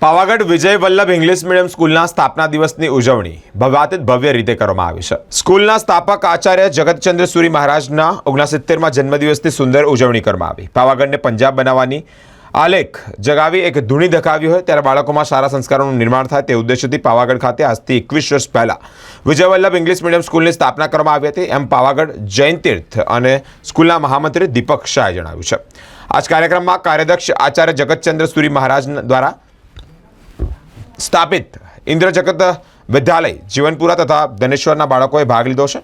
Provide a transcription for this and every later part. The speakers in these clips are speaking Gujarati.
પાવાગઢ વિજય વલ્લભ ઇંગ્લિશ મીડિયમ સ્કૂલના સ્થાપના દિવસની ઉજવણી ભવ્યાતીત ભવ્ય રીતે કરવામાં આવી છે। સ્કૂલના સ્થાપક આચાર્ય જગતચંદ્ર સુરી મહારાજના 69માં જન્મદિવસની સુંદર ઉજવણી કરવામાં આવી। પાવાગઢને પંજાબ બનાવવાની આલેખ જગાવી એક ધૂણી ધકાવી હોય ત્યારે બાળકોમાં સારા સંસ્કારોનું નિર્માણ થાય તે ઉદ્દેશ્યથી પાવાગઢ ખાતે આજથી 21 વર્ષ પહેલા વિજય વલ્લભ ઇંગ્લિશ મીડિયમ સ્કૂલની સ્થાપના કરવામાં આવી હતી એમ પાવાગઢ જૈન તીર્થ અને સ્કૂલના મહામંત્રી દીપક શાહે જણાવ્યું છે। આ કાર્યક્રમમાં કાર્યદક્ષ આચાર્ય જગતચંદ્ર સુરી મહારાજ દ્વારા સ્થાપિત ઇન્દ્રજગત વિદ્યાલય જીવનપુરા તથા ધનેશ્વરના બાળકોએ ભાગ લીધો છે।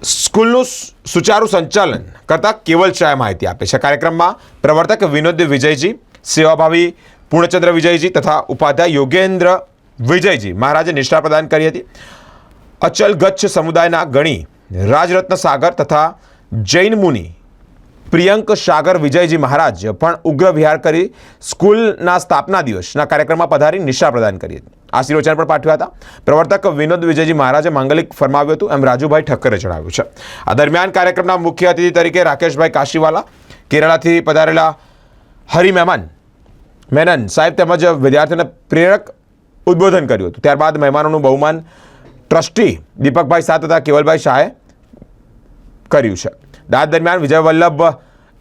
સ્કૂલનું સુચારું સંચાલન કરતા કેવલ શાહે માહિતી આપી છે। કાર્યક્રમમાં પ્રવર્તક વિનોદ વિજયજી, સેવાભાવી પૂર્ણચંદ્ર વિજયજી તથા ઉપાધ્યાય યોગેન્દ્ર વિજયજી મહારાજે નિષ્ઠા પ્રદાન કરી હતી। અચલ ગચ્છ સમુદાયના ગણી રાજરત્ન સાગર તથા જૈન મુનિ પ્રિયંક સાગર વિજયજી મહારાજ પણ ઉગ્ર વિહાર કરી સ્કૂલના સ્થાપના દિવસના કાર્યક્રમમાં પધારી નિષ્ઠા પ્રદાન કરી હતી। આશીર્વચન પણ પાઠવ્યા હતા। પ્રવર્તક વિનોદ વિજયજી મહારાજે માંગલિક ફરમાવ્યું હતું એમ રાજુભાઈ ઠક્કરે જણાવ્યું છે। આ દરમિયાન કાર્યક્રમના મુખ્ય અતિથિ તરીકે રાકેશભાઈ કાશીવાલા, કેરળથી પધારેલા હરિ મેનન સાહેબ તેમજ વિદ્યાર્થીઓને પ્રેરક ઉદ્બોધન કર્યું હતું। ત્યારબાદ મહેમાનોનું બહુમાન ટ્રસ્ટી દીપકભાઈ શાહ તથા કેવલભાઈ શાહે કર્યું છે। દાદ દરમિયાન વિજય વલ્લભ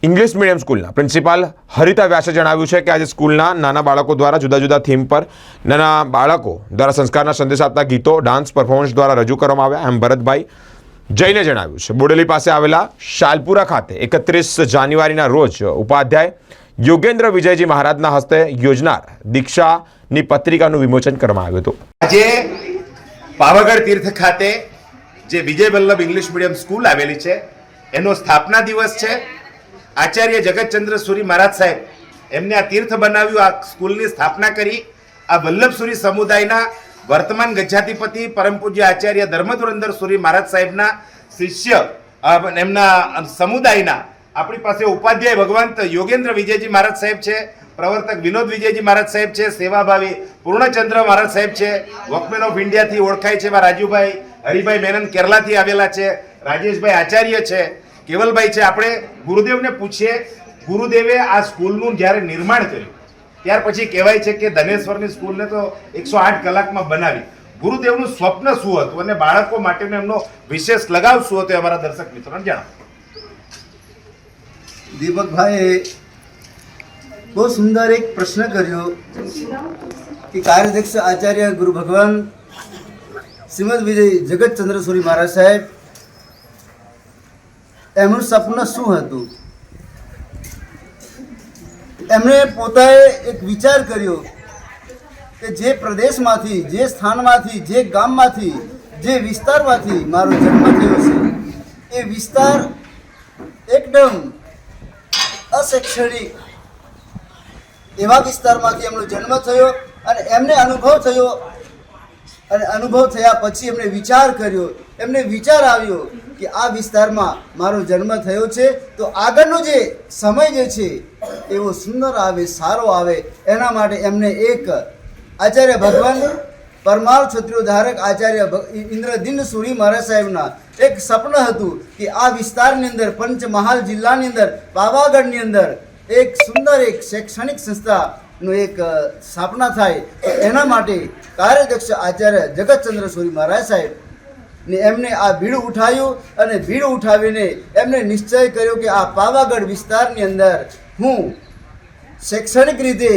ઇંગ્લિશ મીડિયમ સ્કૂલના પ્રિન્સિપાલ હરિતા વ્યાસે જણાવ્યું છે કે આજે સ્કૂલના નાના બાળકો દ્વારા જુદા જુદા થીમ પર નાના બાળકો દ્વારા સંસ્કારના સંદેશ આપતા ગીતો, ડાન્સ પરફોર્મન્સ દ્વારા રજૂ કરવામાં આવ્યા એમ ભરતભાઈ જૈને જણાવ્યું છે। બોડેલી પાસે આવેલા શાલપુરા ખાતે 31 જાન્યુઆરીના રોજ ઉપાધ્યાય યોગેન્દ્ર વિજયજી મહારાજના હસ્તે યોજનાર દીક્ષાની પત્રિકાનું વિમોચન કરવામાં આવ્યું હતું। આજે પાવાગઢ તીર્થ ખાતે જે Vijay Vallabh English medium school આવેલી છે એનો સ્થાપના દિવસ છે। આચાર્ય જગતચંદ્ર સુરી મહારાજ સાહેબ એમને આ તીર્થ બનાવ્યું, આ સ્કૂલની સ્થાપના કરી। આ વલ્લભસુરી સમુદાયના વર્તમાન ગજ્જાધિપતિ પરમ પૂજ્ય આચાર્ય ધર્મધુરંદર સુરી મહારાજ સાહેબના શિષ્ય એમના સમુદાયના આપણી પાસે ઉપાધ્યાય ભગવંત યોગેન્દ્ર વિજયજી મહારાજ સાહેબ છે, પ્રવર્તક વિનોદ વિજયજી મહારાજ સાહેબ છે, સેવાભાવી પૂર્ણચંદ્ર મહારાજ સાહેબ છે, વોકમેન ઓફ ઇન્ડિયાથી ઓળખાય છે એવા રાજુભાઈ હરિભાઈ મેનન કેરલાથી આવેલા છે, રાજેશભાઈ આચાર્ય છે, કેવલભાઈ છે। આપણે ગુરુદેવને પૂછીએ, ગુરુદેવે આ સ્કૂલનું જ્યારે નિર્માણ કર્યું ત્યાર પછી કહેવાય છે કે ધનેશ્વરની સ્કૂલને તો 108 કલાકમાં બનાવી। ગુરુદેવનું સ્વપ્ન શું હતું અને બાળકો માટેનો એમનો વિશેષ લગાવ શું હતો અમારા દર્શક મિત્રોને જણાવો। દીપકભાઈએ બહુ સુંદર એક પ્રશ્ન કર્યો કે કાર્યદક્ષ આચાર્ય ગુરુ ભગવાન શ્રીમદ વિજય જગતચંદ્ર સુરી મહારાજ સાહેબ એમનું સપનું શું હતું। એમણે પોતાએ એક વિચાર કર્યો કે જે પ્રદેશમાંથી, જે સ્થાનમાંથી, જે ગામમાંથી, જે વિસ્તારમાંથી મારો જન્મ થયો છે એ વિસ્તાર એકદમ અશૈક્ષણિક એવા વિસ્તારમાંથી એમનો જન્મ થયો અને એમને અનુભવ થયો અને અનુભવ થયા પછી એમણે વિચાર કર્યો, એમને વિચાર આવ્યો કે આ વિસ્તારમાં મારો જન્મ થયો છે તો આગળનો જે સમય જે છે એવો સુંદર આવે, સારો આવે એના માટે એમને એક આચાર્ય ભગવાન પરમાર ક્ષત્રિયોદ્ધારક આચાર્ય ઇન્દ્રદિન સુરી મહારાજ સાહેબના એક સપનું હતું કે આ વિસ્તારની અંદર પંચમહાલ જિલ્લાની અંદર પાવાગઢની અંદર એક સુંદર એક શૈક્ષણિક સંસ્થાનું એક સ્થાપના થાય તો એના માટે કાર્યદક્ષ આચાર્ય જગતચંદ્ર સુરી મહારાજ સાહેબ ને એમને આ બીડું ઉઠાવ્યું અને બીડું ઉઠાવીને એમને નિશ્ચય કર્યો કે આ પાવાગઢ વિસ્તારની અંદર હું શૈક્ષણિક રીતે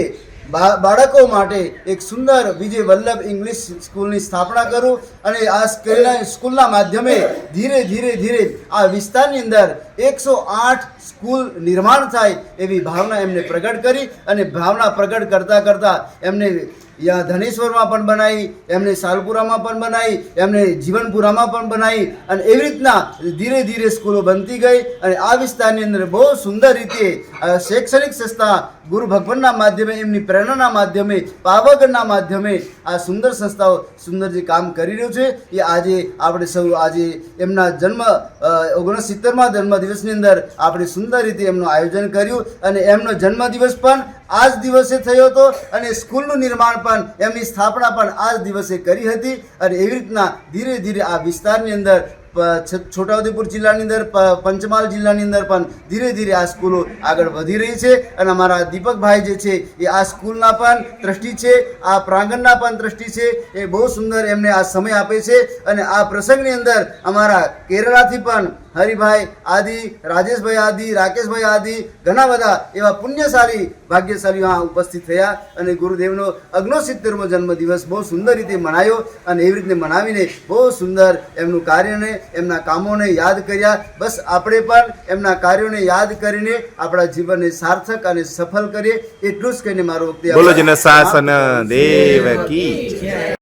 બાળકો માટે એક સુંદર વિજય વલ્લભ ઇંગ્લિશ સ્કૂલની સ્થાપના કરું અને આ સ્કૂલના માધ્યમે ધીરે ધીરે ધીરે આ વિસ્તારની અંદર 108 સ્કૂલ નિર્માણ થાય એવી ભાવના એમને પ્રગટ કરી અને ભાવના પ્રગટ કરતાં કરતાં એમને ધનેશ્વરમાં પણ બનાવી, એમને સાલપુરામાં પણ બનાવી, એમને જીવનપુરામાં પણ બનાવી અને એવી રીતના ધીરે ધીરે સ્કૂલો બનતી ગઈ અને આ વિસ્તારની અંદર બહુ સુંદર રીતે શૈક્ષણિક સંસ્થા ગુરુ ભગવાનના માધ્યમે, એમની પ્રેરણાના માધ્યમે, પાવાગઢના માધ્યમે આ સુંદર સંસ્થાઓ સુંદર જે કામ કરી રહ્યું છે એ આજે આપણે સૌ આજે એમના જન્મ 69મા જન્મદિવસની અંદર આપણે સુંદર રીતે એમનું આયોજન કર્યું અને એમનો જન્મદિવસ પણ આ જ દિવસે થયો હતો અને સ્કૂલનું નિર્માણ પણ એમની સ્થાપના પણ આ જ દિવસે કરી હતી અને એવી રીતના ધીરે ધીરે આ વિસ્તારની અંદર છોટાઉદેપુર જિલ્લાની અંદર પંચમહાલ જિલ્લાની અંદર પણ ધીરે ધીરે આ સ્કૂલો આગળ વધી રહી છે અને અમારા દીપકભાઈ જે છે એ આ સ્કૂલના પણ ટ્રસ્ટી છે, આ પ્રાંગણના પણ ટ્રસ્ટી છે. એ બહુ સુંદર એમને આ સમય આપે છે અને આ પ્રસંગની અંદર અમારા કેરળાથી પણ હરિભાઈ આદિ, રાજેશભાઈ આદિ, રાકેશભાઈ આદિ ઘણા બધા એવા પુણ્યશાળી ભાગ્યશાળીઓ આ ઉપસ્થિત થયા અને ગુરુદેવનો 69મો જન્મદિવસ બહુ સુંદર રીતે મનાયો અને એવી રીતે મનાવીને બહુ સુંદર એમનું કાર્યને, એમના કામોને યાદ કર્યા. બસ આપણે પણ એમના કાર્યોને યાદ કરીને આપણા જીવનને સાર્થક અને સફળ કરીએ એટલું જ કહીને મારો વખતે બોલો જન શાસન દેવ કી જય.